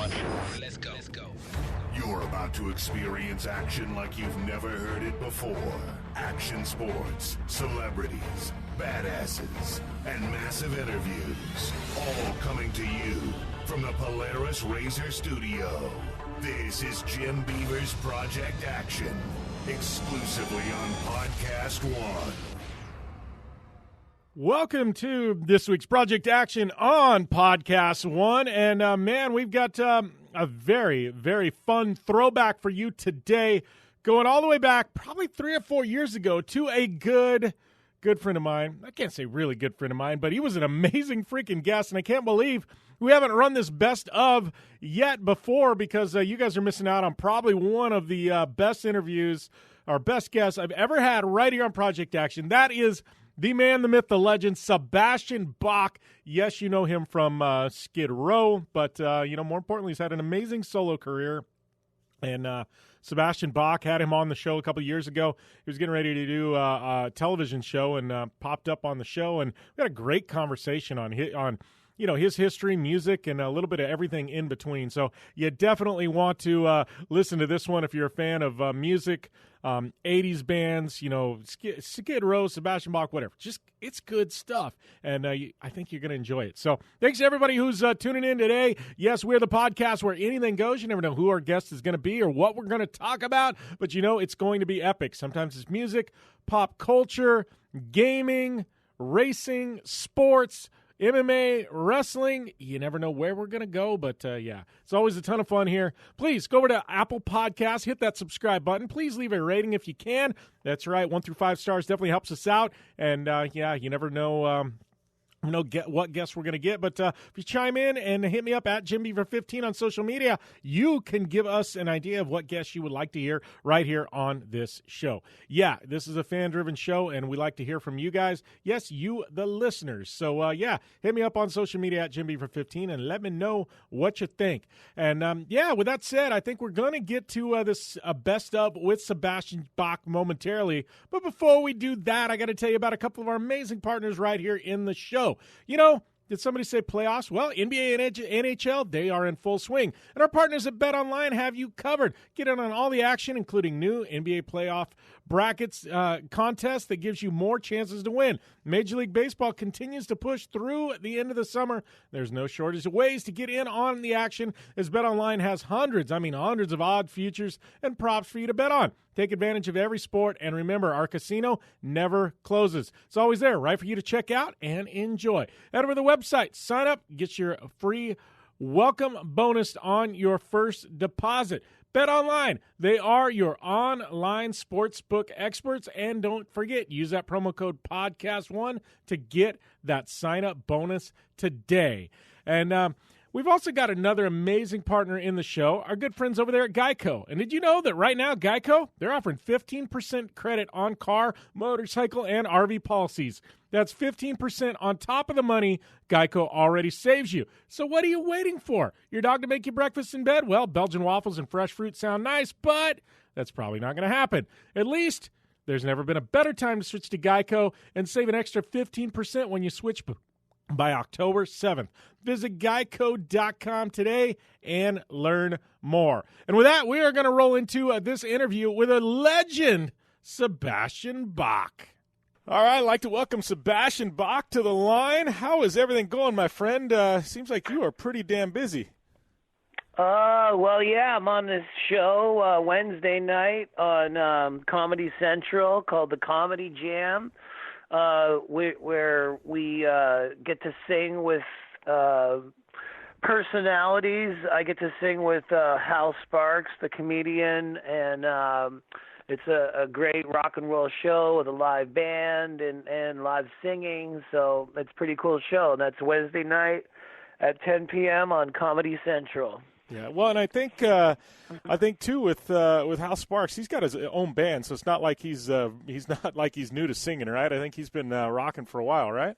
one. Let's go. You're about to experience action like you've never heard it before. Action sports, celebrities, badasses, and massive interviews. All coming to you from the Polaris Razor Studio. This is Jim Beaver's Project Action, exclusively on Podcast One. Welcome to this week's Project Action on Podcast One. And, man, we've got a very, very fun throwback for you today, going all the way back probably 3 or 4 years ago to a good friend of mine. I can't say really good friend of mine, but he was an amazing freaking guest, and I can't believe we haven't run this best of yet before, because you guys are missing out on probably one of the best interviews or best guests I've ever had right here on Project Action. That is the man, the myth, the legend, Sebastian Bach. Yes, you know him from Skid Row, but, more importantly, he's had an amazing solo career. And Sebastian Bach had him on the show a couple of years ago. He was getting ready to do a television show and popped up on the show. And we had a great conversation on his history, music, and a little bit of everything in between. So you definitely want to listen to this one if you're a fan of music, 80s bands, Skid Row, Sebastian Bach, whatever. Just, it's good stuff, and I think you're going to enjoy it. So thanks to everybody who's tuning in today. Yes, we're the podcast where anything goes. You never know who our guest is going to be or what we're going to talk about, but it's going to be epic. Sometimes it's music, pop culture, gaming, racing, sports, MMA, wrestling. You never know where we're going to go, but it's always a ton of fun here. Please go over to Apple Podcasts, hit that subscribe button. Please leave a rating if you can. That's right, 1 through 5 stars definitely helps us out. And, you never know what guests we're going to get, but if you chime in and hit me up at JimBeaver15 on social media, you can give us an idea of what guests you would like to hear right here on this show. Yeah, this is a fan-driven show, and we like to hear from you guys. Yes, you, the listeners. So, hit me up on social media at JimBeaver15 and let me know what you think. And, with that said, I think we're going to get to this best of with Sebastian Bach momentarily. But before we do that, I got to tell you about a couple of our amazing partners right here in the show. Did somebody say playoffs? Well, NBA and NHL, they are in full swing. And our partners at BetOnline have you covered. Get in on all the action, including new NBA playoff brackets contest that gives you more chances to win. Major League Baseball continues to push through the end of the summer. There's no shortage of ways to get in on the action, as BetOnline has hundreds of odd futures and props for you to bet on. Take advantage of every sport, and remember, our casino never closes. It's always there, right for you to check out and enjoy. Head over to the website, sign up, get your free welcome bonus on your first deposit. BetOnline, they are your online sportsbook experts, and don't forget, use that promo code PODCAST1 to get that sign-up bonus today. And we've also got another amazing partner in the show, our good friends over there at Geico. And did you know that right now, Geico, they're offering 15% credit on car, motorcycle, and RV policies. That's 15% on top of the money Geico already saves you. So what are you waiting for? Your dog to make you breakfast in bed? Well, Belgian waffles and fresh fruit sound nice, but that's probably not going to happen. At least there's never been a better time to switch to Geico and save an extra 15% when you switch by October 7th. Visit geico.com today and learn more. And with that, we are going to roll into this interview with a legend, Sebastian Bach. All right, I'd like to welcome Sebastian Bach to the line. How is everything going, my friend? Seems like you are pretty damn busy. I'm on this show Wednesday night on Comedy Central called The Comedy Jam. Where we get to sing with personalities. I get to sing with Hal Sparks, the comedian, and it's a great rock and roll show with a live band and live singing. So it's a pretty cool show. And that's Wednesday night at 10 p.m. on Comedy Central. Yeah, well, and I think too with Hal Sparks, he's got his own band, so it's not like he's not like he's new to singing, right? I think he's been rocking for a while, right?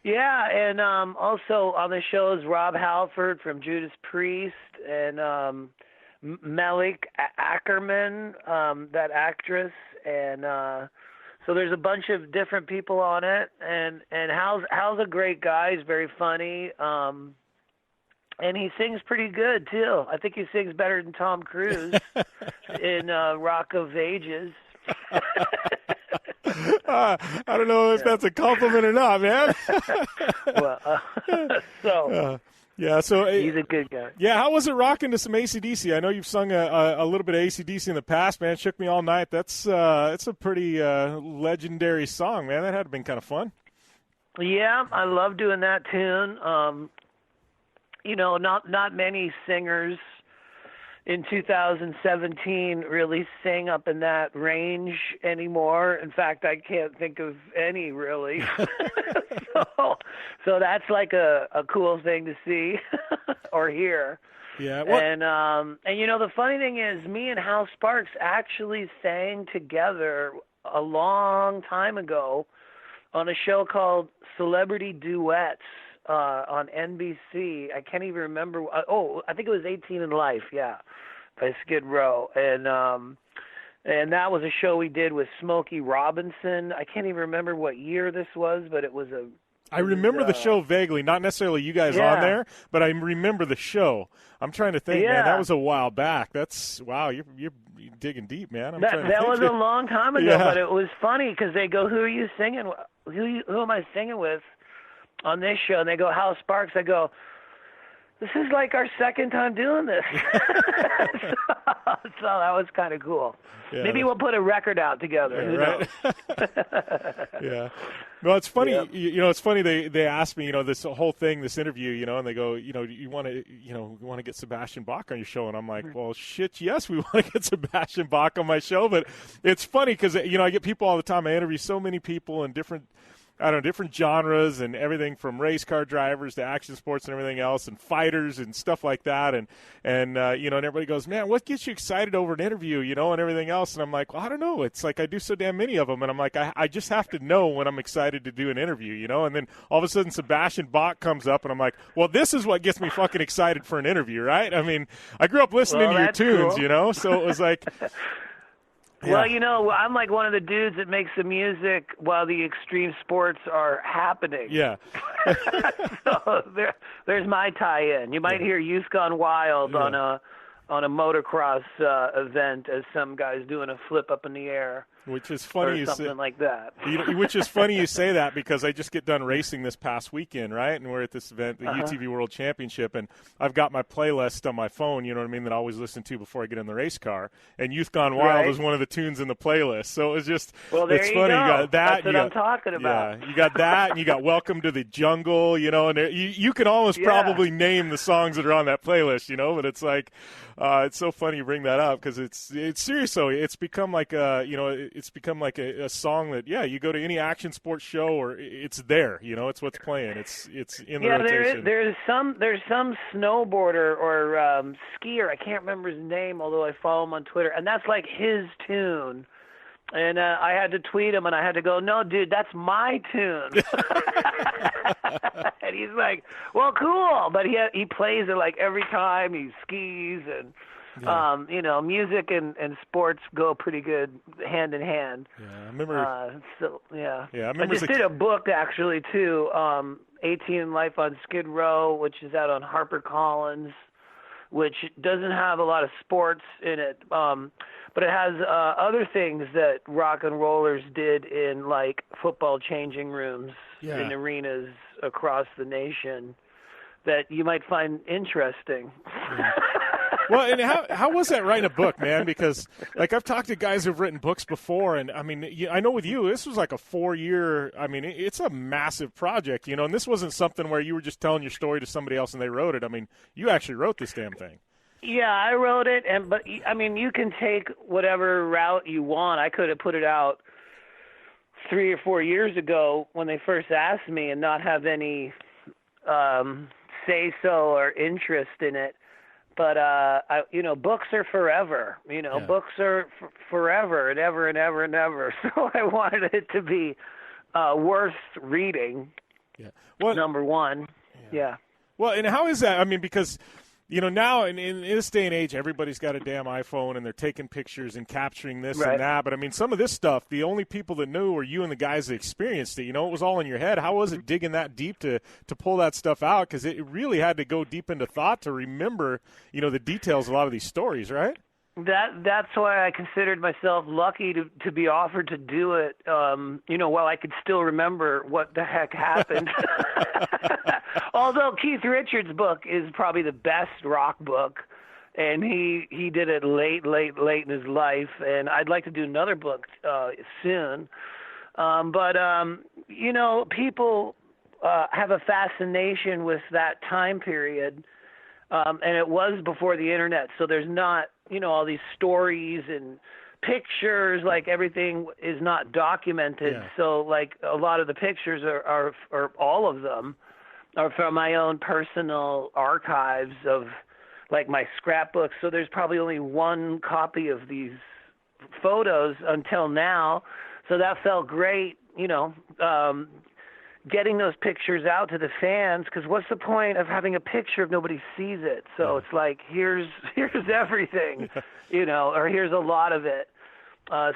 Yeah, and also on the show is Rob Halford from Judas Priest and Melik Ackerman, that actress, and so there's a bunch of different people on it, and Hal's a great guy. He's very funny. And he sings pretty good too. I think he sings better than Tom Cruise in Rock of Ages. I don't know if that's a compliment or not, man. Well, yeah, so he's a good guy. Yeah, how was it rocking to some AC/DC? I know you've sung a little bit of AC/DC in the past, man. Shook Me All Night. It's a pretty legendary song, man. That had been kind of fun. Yeah, I love doing that tune. Not many singers in 2017 really sing up in that range anymore. In fact, I can't think of any really. so that's like a cool thing to see or hear. Yeah. And the funny thing is, me and Hal Sparks actually sang together a long time ago on a show called Celebrity Duets. On NBC. I can't even remember. I think it was 18 in Life, yeah, by Skid Row. And that was a show we did with Smokey Robinson. I can't even remember what year this was, but it was I remember the show vaguely, not necessarily you guys on there, but I remember the show. I'm trying to think, man. That was a while back. Wow, you're digging deep, man. That was a long time ago, but it was funny because they go, "Who are you singing? Who am I singing with on this show?" And they go, "Hal Sparks." I go, "This is like our second time doing this." So that was kind of cool. Yeah, maybe we'll put a record out together. Yeah, right? Yeah. Well, it's funny. Yep. It's funny. They asked me, this whole thing, this interview, and they go, you want to get Sebastian Bach on your show, and I'm like, well, shit, yes, we want to get Sebastian Bach on my show, but it's funny because I get people all the time. I interview so many people in different genres and everything from race car drivers to action sports and everything else and fighters and stuff like that. And everybody goes, man, what gets you excited over an interview, and everything else? And I'm like, well, I don't know. It's like I do so damn many of them. And I'm like, I just have to know when I'm excited to do an interview, And then all of a sudden Sebastian Bach comes up and I'm like, well, this is what gets me fucking excited for an interview, right? I mean, I grew up listening to your tunes, cool. So it was like – yeah. Well, I'm like one of the dudes that makes the music while the extreme sports are happening. Yeah. So there's my tie-in. You might hear Youth Gone Wild on a motocross event as some guy's doing a flip up in the air. Which is funny, or something like that. Which is funny you say that because I just get done racing this past weekend, right? And we're at this event, the UTV World Championship, and I've got my playlist on my phone, that I always listen to before I get in the race car. And Youth Gone Wild is one of the tunes in the playlist. So it was just, it's funny. Go. You got that. That's what I'm talking about. Yeah, you got that, and you got Welcome to the Jungle, and you can almost probably name the songs that are on that playlist, but it's like, it's so funny you bring that up because it's seriously, it's become like it's become like a song that you go to any action sports show or it's there, it's what's playing. It's in the rotation. There's some snowboarder or skier, I can't remember his name, although I follow him on Twitter, and that's like his tune. And I had to tweet him, and I had to go, "No, dude, that's my tune." And he's like, "Well, cool," but he plays it like every time he skis, and music and sports go pretty good hand in hand. Yeah, I remember. I just did a book actually too, 18 Life on Skid Row, which is out on HarperCollins, which doesn't have a lot of sports in it. But it has other things that rock and rollers did in like football changing rooms in arenas across the nation that you might find interesting. Yeah. Well, and how was that writing a book, man? Because like I've talked to guys who've written books before, and I mean, I know with you, this was like a 4-year. I mean, it's a massive project, and this wasn't something where you were just telling your story to somebody else and they wrote it. I mean, you actually wrote this damn thing. Yeah, I wrote it, but I mean, you can take whatever route you want. I could have put it out 3 or 4 years ago when they first asked me, and not have any say so or interest in it. But books are forever. Books are forever and ever and ever and ever. So I wanted it to be worth reading. Yeah. Well, number one. Yeah. Well, and how is that? I mean, because now in this day and age, everybody's got a damn iPhone and they're taking pictures and capturing this Right. and that. But, I mean, some of this stuff, the only people that knew were you and the guys that experienced it. It was all in your head. How was it digging that deep to pull that stuff out? Because it really had to go deep into thought to remember, the details of a lot of these stories, right? That's why I considered myself lucky to be offered to do it, while I could still remember what the heck happened. Although Keith Richards' book is probably the best rock book, and he did it late in his life, and I'd like to do another book soon. People have a fascination with that time period, and it was before the internet, so there's not all these stories and pictures, like everything is not documented. Yeah. So like a lot of the pictures are all of them are from my own personal archives of like my scrapbooks. So there's probably only one copy of these photos until now. So that felt great, getting those pictures out to the fans, because what's the point of having a picture if nobody sees it? So it's like, here's everything, or here's a lot of it.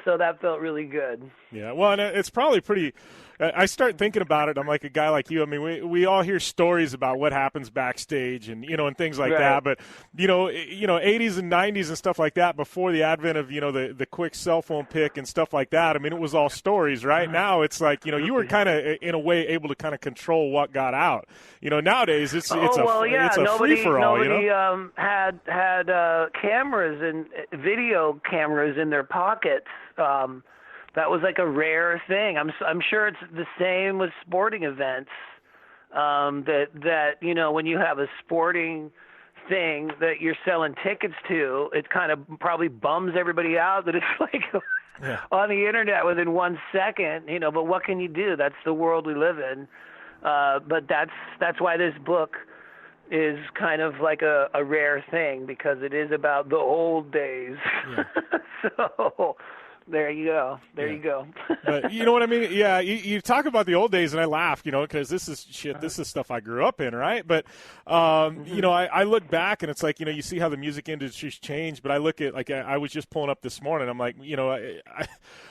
So that felt really good. Yeah, well, and it's probably pretty. I start thinking about it. I'm like a guy like you. I mean, we all hear stories about what happens backstage, and and things like that. But 80s and 90s and stuff like that, before the advent of the quick cell phone pick and stuff like that. I mean, it was all stories. Right now, it's like you were kind of in a way able to kind of control what got out. Nowadays it's a free for all. Nobody had cameras and video cameras in their pockets. That was like a rare thing. I'm sure it's the same with sporting events. That when you have a sporting thing that you're selling tickets to, it kind of probably bums everybody out that it's like on the internet within 1 second. But what can you do? That's the world we live in. But that's why this book is kind of like a rare thing, because it is about the old days. Yeah. So. There you go. You go. But you know what I mean? Yeah, you talk about the old days, and I laugh, because this is shit. This is stuff I grew up in, right? But, I look back, and it's like, you see how the music industry's changed. But I look at, like, I was just pulling up this morning. I'm like,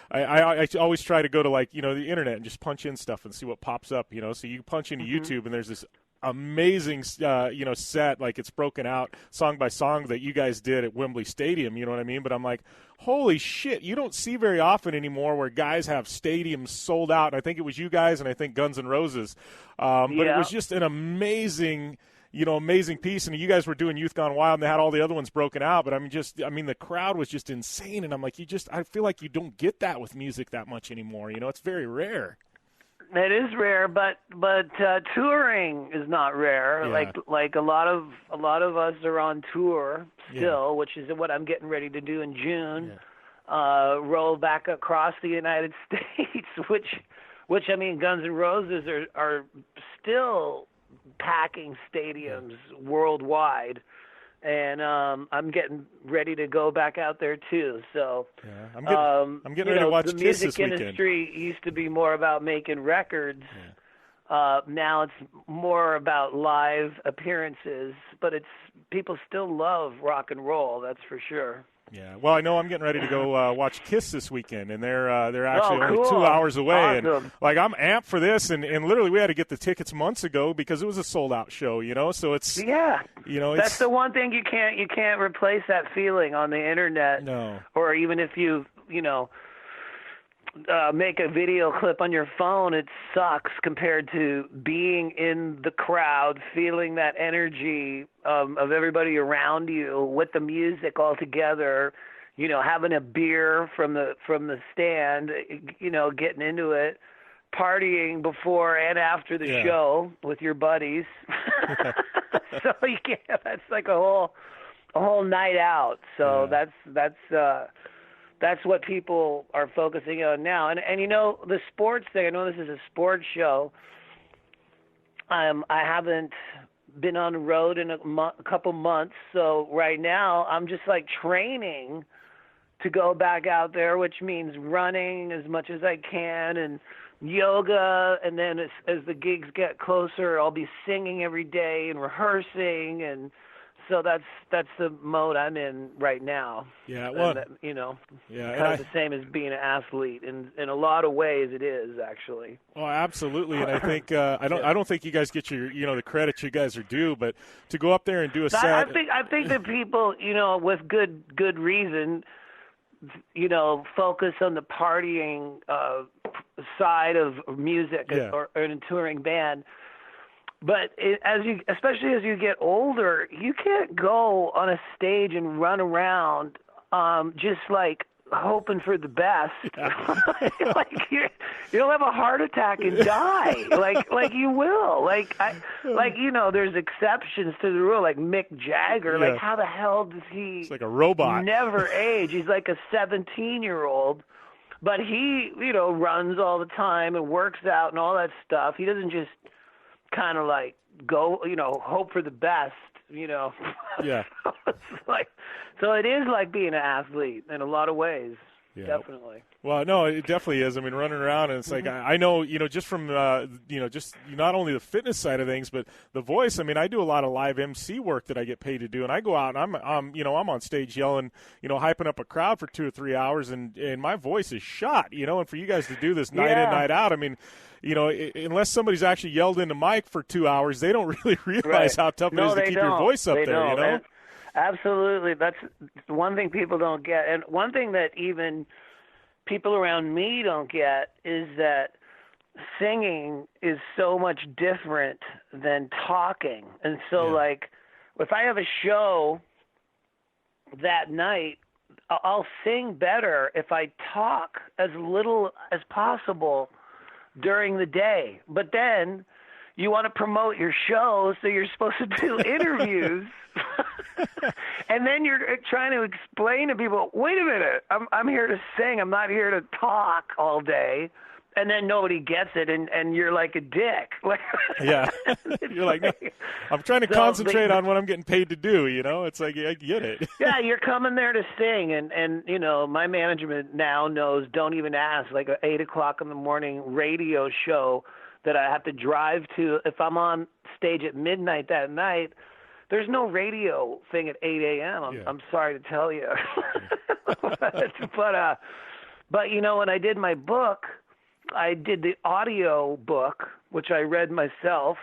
I always try to go to, like, the internet and just punch in stuff and see what pops up, So you punch into YouTube, and there's this amazing, set, like it's broken out song by song that you guys did at Wembley Stadium, you know what I mean? But I'm like, holy shit, you don't see very often anymore where guys have stadiums sold out. And I think it was you guys, and I think Guns N' Roses. But it was just an amazing piece. And you guys were doing Youth Gone Wild, and they had all the other ones broken out. But the crowd was just insane. And I'm like, I feel like you don't get that with music that much anymore. It's very rare. It is rare, but touring is not rare. Yeah. Like a lot of us are on tour still, which is what I'm getting ready to do in June. Yeah. Roll back across the United States, which I mean, Guns N' Roses are still packing stadiums worldwide. And I'm getting ready to go back out there too. So I'm getting ready to watch Kiss this weekend. The music industry used to be more about making records. Yeah. Now it's more about live appearances, but people still love rock and roll. That's for sure. Yeah, well, I know I'm getting ready to go watch Kiss this weekend, and they're actually only cool. 2 hours away, Awesome. and like I'm amped for this, and literally we had to get the tickets months ago because it was a sold out show, So it's that's the one thing you can't replace that feeling on the internet, no, or even if you make a video clip on your phone, it sucks compared to being in the crowd, feeling that energy of everybody around you with the music all together, having a beer from the stand, getting into it, partying before and after the show with your buddies. So that's like a whole night out. So that's what people are focusing on now. And the sports thing, I know this is a sports show. I haven't been on the road in a couple months, so right now I'm just like training to go back out there, which means running as much as I can and yoga, and then as the gigs get closer, I'll be singing every day and rehearsing, and So that's the mode I'm in right now. Yeah, well, and that, yeah, kind of the same as being an athlete. In a lot of ways, it is actually. Oh, absolutely, and I think I don't think you guys get your the credit you guys are due, but to go up there and do a set. I think that people with good reason, focus on the partying side of music or in a touring band. But especially as you get older, you can't go on a stage and run around just like hoping for the best. Like you'll have a heart attack and die. like you will. There's exceptions to the rule. Like Mick Jagger. Yeah. Like how the hell does he? It's like a robot. Never age. He's like a 17-year-old. But he, runs all the time and works out and all that stuff. He doesn't just kind of like go, hope for the best, Yeah. So it is like being an athlete in a lot of ways. Yeah. Definitely. Well, no, it definitely is. I mean, running around, and it's like I know, just from just not only the fitness side of things, but the voice. I mean, I do a lot of live MC work that I get paid to do, and I go out and I'm on stage yelling, hyping up a crowd for 2 or 3 hours, and my voice is shot, and for you guys to do this night in, night out, I mean, unless somebody's actually yelled into mic for 2 hours, they don't really realize how tough it is to keep your voice up there, Absolutely. That's one thing people don't get. And one thing that even people around me don't get is that singing is so much different than talking. And so, if I have a show that night, I'll sing better if I talk as little as possible during the day. But then you want to promote your show, so you're supposed to do interviews. And then you're trying to explain to people, wait a minute, I'm here to sing. I'm not here to talk all day. And then nobody gets it, and you're like a dick. Yeah. You're like, no, I'm trying to concentrate on what I'm getting paid to do, It's like, I get it. Yeah, you're coming there to sing, and my management now knows, don't even ask, like an 8 o'clock in the morning radio show that I have to drive to. If I'm on stage at midnight that night, there's no radio thing at 8 a.m. I'm sorry to tell you. But when I did my book, I did the audio book, which I read myself.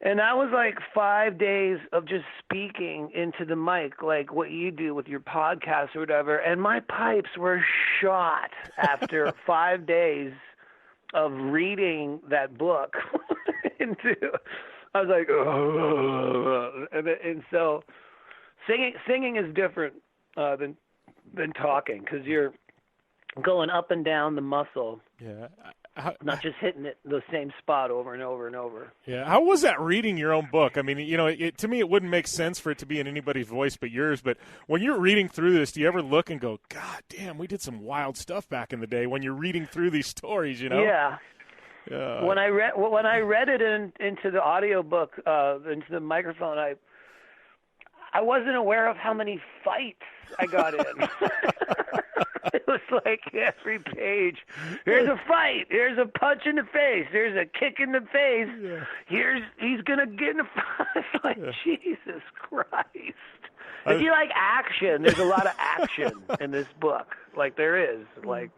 And that was like 5 days of just speaking into the mic, like what you do with your podcast or whatever. And my pipes were shot after 5 days of reading that book. I was like, oh. And so singing is different than talking, because you're going up and down the muscle. Yeah. Not just hitting the same spot over and over and over. Yeah. How was that reading your own book? I mean, to me, it wouldn't make sense for it to be in anybody's voice but yours. But when you're reading through this, do you ever look and go, God damn, we did some wild stuff back in the day, when you're reading through these stories, Yeah. When I read it into the audio book, into the microphone, I wasn't aware of how many fights I got in. It was like every page, here's a fight, here's a punch in the face, here's a kick in the face, he's gonna get in a fight. It's like, Jesus Christ. If you like action, there's a lot of action in this book. Like there is. Like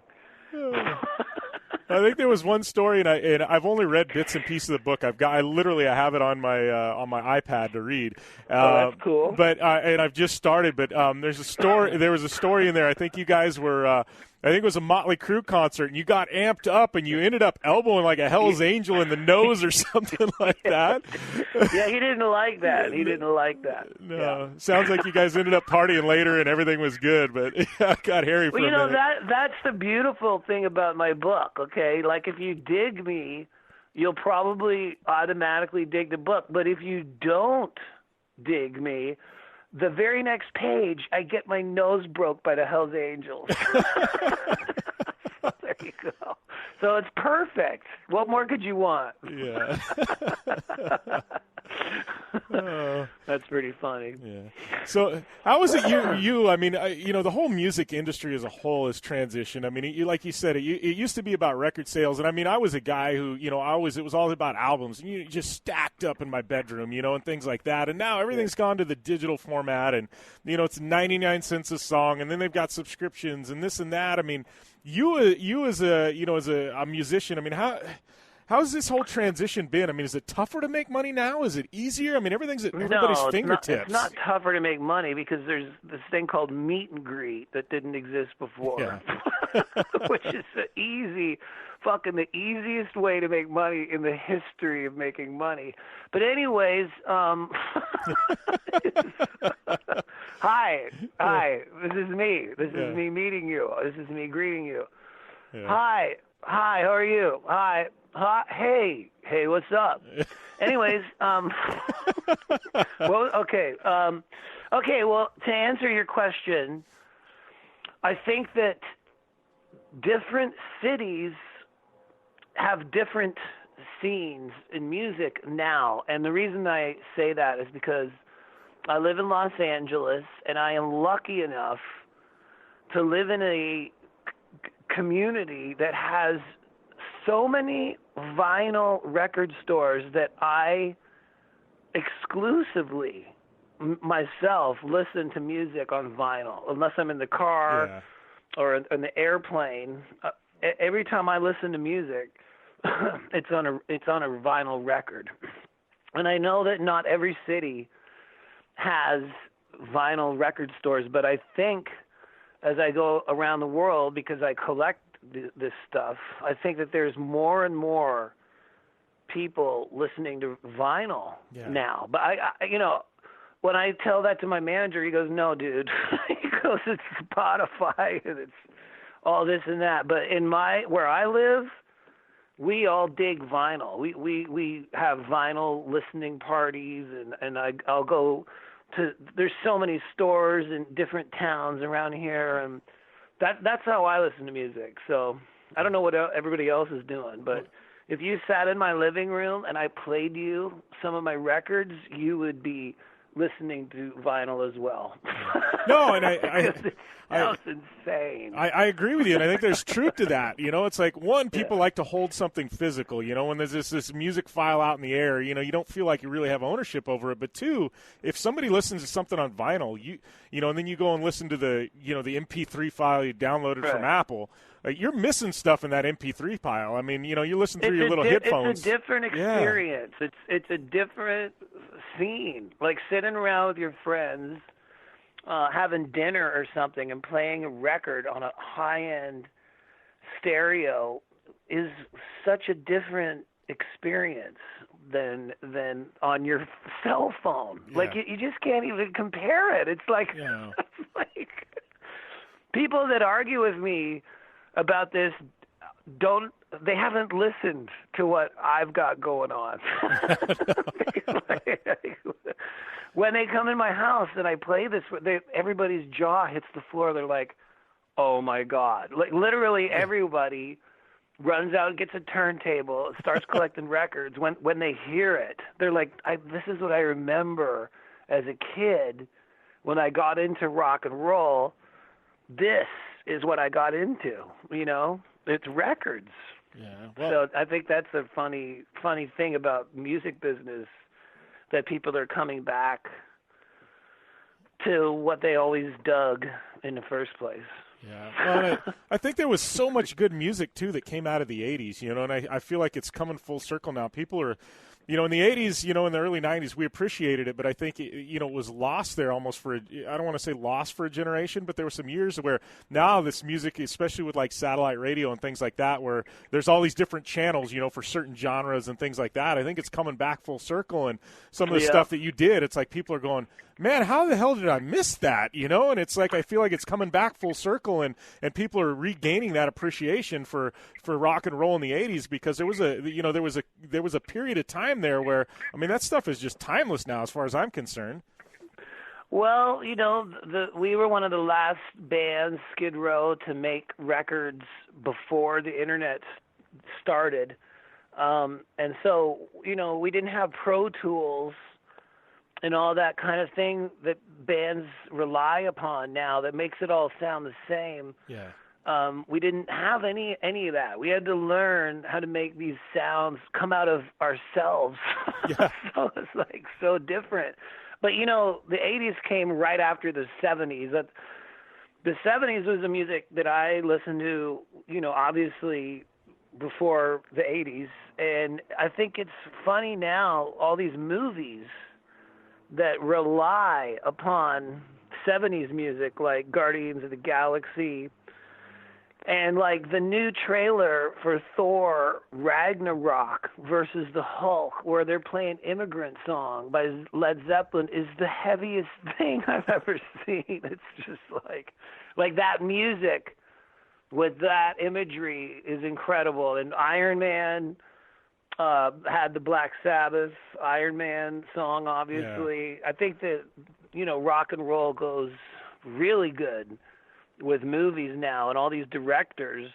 I think there was one story, and I've only read bits and pieces of the book. I literally have it on my iPad to read. That's cool. But and I've just started. But there's a story. There was a story in there. I think you guys were. I think it was a Motley Crue concert, and you got amped up, and you ended up elbowing like a Hell's Angel in the nose or something like that. Yeah, he didn't like that. No, yeah. Sounds like you guys ended up partying later, and everything was good. But I got hairy for a minute. That's the beautiful thing about my book. Okay, like if you dig me, you'll probably automatically dig the book. But if you don't dig me, the very next page, I get my nose broke by the Hells Angels. So there you go. So it's perfect. What more could you want? Yeah. That's That's pretty funny. Yeah. So how is it you I mean, the whole music industry as a whole has transitioned. I mean, like you said, it used to be about record sales. And I mean, I was a guy who, it was all about albums. And you just stacked up in my bedroom, and things like that. And now everything's gone to the digital format. And, it's 99 cents a song. And then they've got subscriptions and this and that. I mean, you as a musician, I mean, how's this whole transition been? I mean, is it tougher to make money now? Is it easier? I mean, everything's at everybody's fingertips. It's not tougher to make money because there's this thing called meet and greet that didn't exist before, which is the easiest way to make money in the history of making money. But anyways, hi, this is me. This is me meeting you. This is me greeting you. Yeah. Hi, how are you? Hi. Hey, what's up? Anyways, well, okay. Well, to answer your question, I think that different cities have different scenes in music now. And the reason I say that is because I live in Los Angeles, and I am lucky enough to live in a community that has so many vinyl record stores that I exclusively myself listen to music on vinyl, unless I'm in the car or in the airplane. Every time I listen to music, it's on a vinyl record. And I know that not every city has vinyl record stores, but I think as I go around the world, because I collect this stuff, I think that there's more and more people listening to vinyl now. But I when I tell that to my manager, he goes, "No, dude." He goes, "It's Spotify and it's all this and that." But where I live, we all dig vinyl. We have vinyl listening parties, and I'll go to. There's so many stores in different towns around here, and that's how I listen to music. So I don't know what everybody else is doing, but if you sat in my living room and I played you some of my records, you would be listening to vinyl as well. No, and it sounds insane. I agree with you, and I think there's truth to that. It's like, one, people like to hold something physical. When there's this music file out in the air, you don't feel like you really have ownership over it. But two, if somebody listens to something on vinyl, and then you go and listen to the the MP3 file you downloaded from Apple, you're missing stuff in that MP3 file. I mean, you listen through your little headphones. It's a different experience. Yeah. It's a different scene. Like sitting around with your friends, having dinner or something, and playing a record on a high-end stereo is such a different experience than on your cell phone. Yeah. Like you just can't even compare it. It's like, it's like people that argue with me about this they haven't listened to what I've got going on. When they come in my house and I play this, everybody's jaw hits the floor. They're like, "Oh my God!" Like literally, everybody runs out and gets a turntable, starts collecting records. When they hear it, they're like, "This is what I remember as a kid when I got into rock and roll. This is what I got into." It's records. Yeah. Well, so I think that's a funny thing about music business, that people are coming back to what they always dug in the first place. Yeah. Well, I think there was so much good music, too, that came out of the 80s, and I feel like it's coming full circle now. People are, in the 80s, in the early 90s, we appreciated it, but I think, it was lost there almost I don't want to say lost for a generation, but there were some years where now this music, especially with like satellite radio and things like that, where there's all these different channels, for certain genres and things like that. I think it's coming back full circle, and some of the stuff that you did, it's like people are going, "Man, how the hell did I miss that?" And it's like I feel like it's coming back full circle, and people are regaining that appreciation for rock and roll in the 80s, because there was a period of time there where, I mean, that stuff is just timeless now as far as I'm concerned. Well, we were one of the last bands, Skid Row, to make records before the internet started. And so, we didn't have Pro Tools and all that kind of thing that bands rely upon now that makes it all sound the same. Yeah. We didn't have any of that. We had to learn how to make these sounds come out of ourselves. Yeah. So it's like so different. But the 80s came right after the 70s. The 70s was the music that I listened to, obviously before the 80s. And I think it's funny now, all these movies that rely upon 70s music, like Guardians of the Galaxy, and like the new trailer for Thor Ragnarok versus the Hulk, where they're playing Immigrant Song by Led Zeppelin, is the heaviest thing I've ever seen. It's just like that music with that imagery is incredible. And Iron Man had the Black Sabbath Iron Man song, obviously. Yeah. I think that, rock and roll goes really good with movies now, and all these directors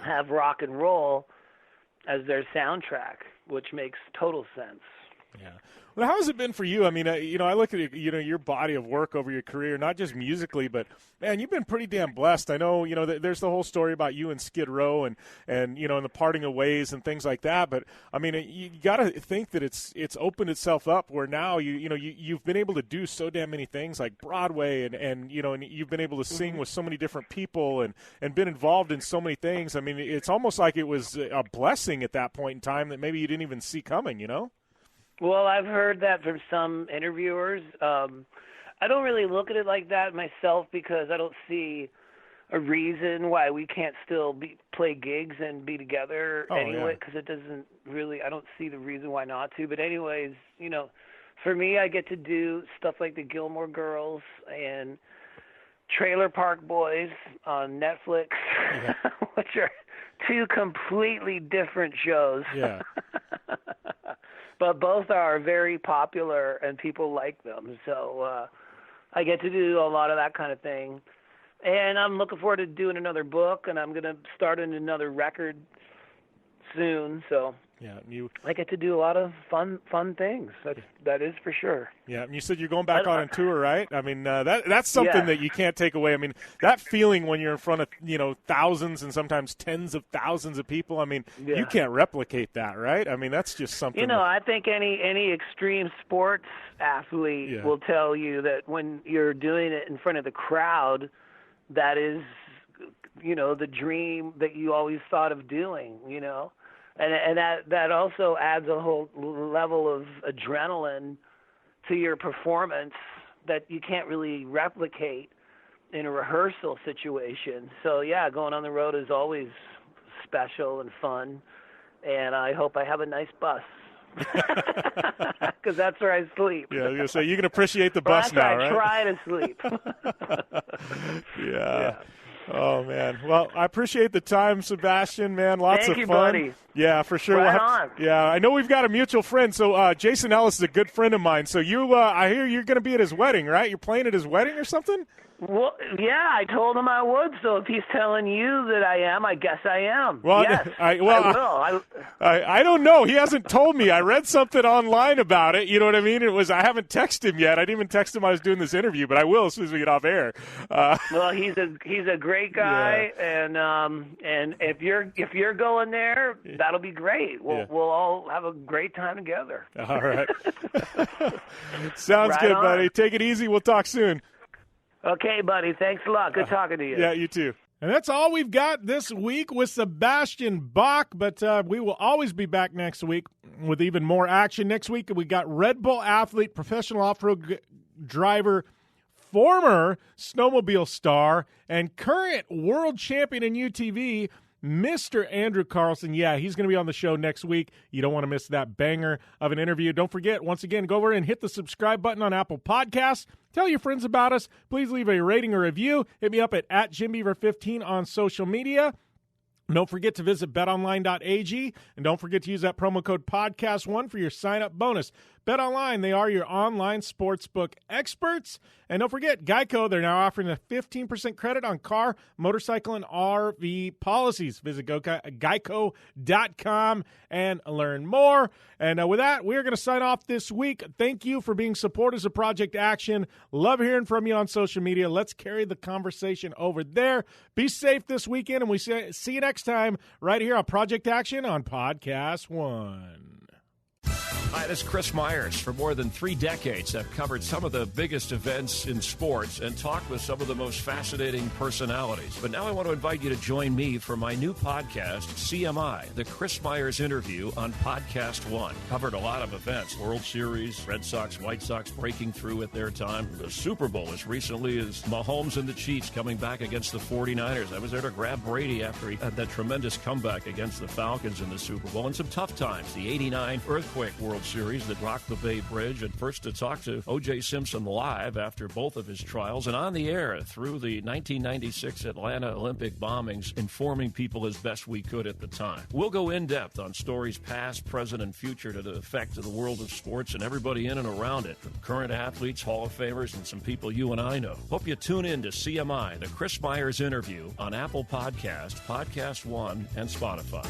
have rock and roll as their soundtrack, which makes total sense. Yeah. Well, how has it been for you? I mean, I look at your body of work over your career, not just musically, but man, you've been pretty damn blessed. I know, there's the whole story about you and Skid Row and and the parting of ways and things like that. But I mean, you got to think that it's opened itself up where now you've been able to do so damn many things like Broadway and you've been able to sing with so many different people and been involved in so many things. I mean, it's almost like it was a blessing at that point in time that maybe you didn't even see coming. Well, I've heard that from some interviewers. I don't really look at it like that myself because I don't see a reason why we can't still play gigs and be together anyway, because it doesn't really – I don't see the reason why not to. But anyways, for me, I get to do stuff like the Gilmore Girls and Trailer Park Boys on Netflix, which are two completely different shows. Yeah. But both are very popular and people like them. So I get to do a lot of that kind of thing. And I'm looking forward to doing another book, and I'm going to start another record soon. So I get to do a lot of fun things. That is for sure. Yeah, and you said you're going back on tour, right? I mean, that's something that you can't take away. I mean, that feeling when you're in front of thousands and sometimes tens of thousands of people. I mean, you can't replicate that, right? I mean, that's just something. I think any extreme sports athlete will tell you that when you're doing it in front of the crowd, that is, the dream that you always thought of doing. And that also adds a whole level of adrenaline to your performance that you can't really replicate in a rehearsal situation. So, going on the road is always special and fun, and I hope I have a nice bus because that's where I sleep. Yeah, I was going to say, you can appreciate the bus now, right? I try to sleep. Yeah. Oh, man. Well, I appreciate the time, Sebastian, man. Lots Thank of you, fun. buddy. Yeah, for sure. Right on. Yeah, I know we've got a mutual friend. So Jason Ellis is a good friend of mine. So I hear you're going to be at his wedding, right? You're playing at his wedding or something? Well, yeah, I told him I would. So if he's telling you that I am, I guess I am. Well, yes, I will. I don't know. He hasn't told me. I read something online about it. You know what I mean? I haven't texted him yet. I didn't even text him I was doing this interview, but I will as soon as we get off air. Well, he's a great guy, and if you're going there, that'll be great. We'll all have a great time together. All right. Sounds good, buddy. Take it easy. We'll talk soon. Okay, buddy. Thanks a lot. Good talking to you. Yeah, you too. And that's all we've got this week with Sebastian Bach, but we will always be back next week with even more action. Next week, we got Red Bull athlete, professional off-road driver, former snowmobile star, and current world champion in UTV, Mr. Andrew Carlson. Yeah, he's going to be on the show next week. You don't want to miss that banger of an interview. Don't forget, once again, go over and hit the subscribe button on Apple Podcasts. Tell your friends about us. Please leave a rating or review. Hit me up at JimBeaver15 on social media. Don't forget to visit betonline.ag, and don't forget to use that promo code podcast1 for your sign-up bonus. BetOnline, they are your online sportsbook experts. And don't forget, Geico, they're now offering a 15% credit on car, motorcycle, and RV policies. Visit geico.com and learn more. And with that, we're going to sign off this week. Thank you for being supporters of Project Action. Love hearing from you on social media. Let's carry the conversation over there. Be safe this weekend, and we see you next time right here on Project Action on Podcast One. Hi, this is Chris Myers. For more than 3 decades, I've covered some of the biggest events in sports and talked with some of the most fascinating personalities. But now I want to invite you to join me for my new podcast, CMI, the Chris Myers Interview on Podcast One. Covered a lot of events, World Series, Red Sox, White Sox breaking through at their time, the Super Bowl as recently as Mahomes and the Chiefs coming back against the 49ers. I was there to grab Brady after he had that tremendous comeback against the Falcons in the Super Bowl, and some tough times, the 89 Earthquake World Series that rocked the Bay Bridge, and first to talk to O.J. Simpson live after both of his trials, and on the air through the 1996 Atlanta Olympic bombings, informing people as best we could at the time. We'll go in-depth on stories past, present, and future to the effect of the world of sports and everybody in and around it, from current athletes, Hall of Famers, and some people you and I know. Hope you tune in to CMI, the Chris Myers Interview, on Apple Podcast, Podcast One, and Spotify.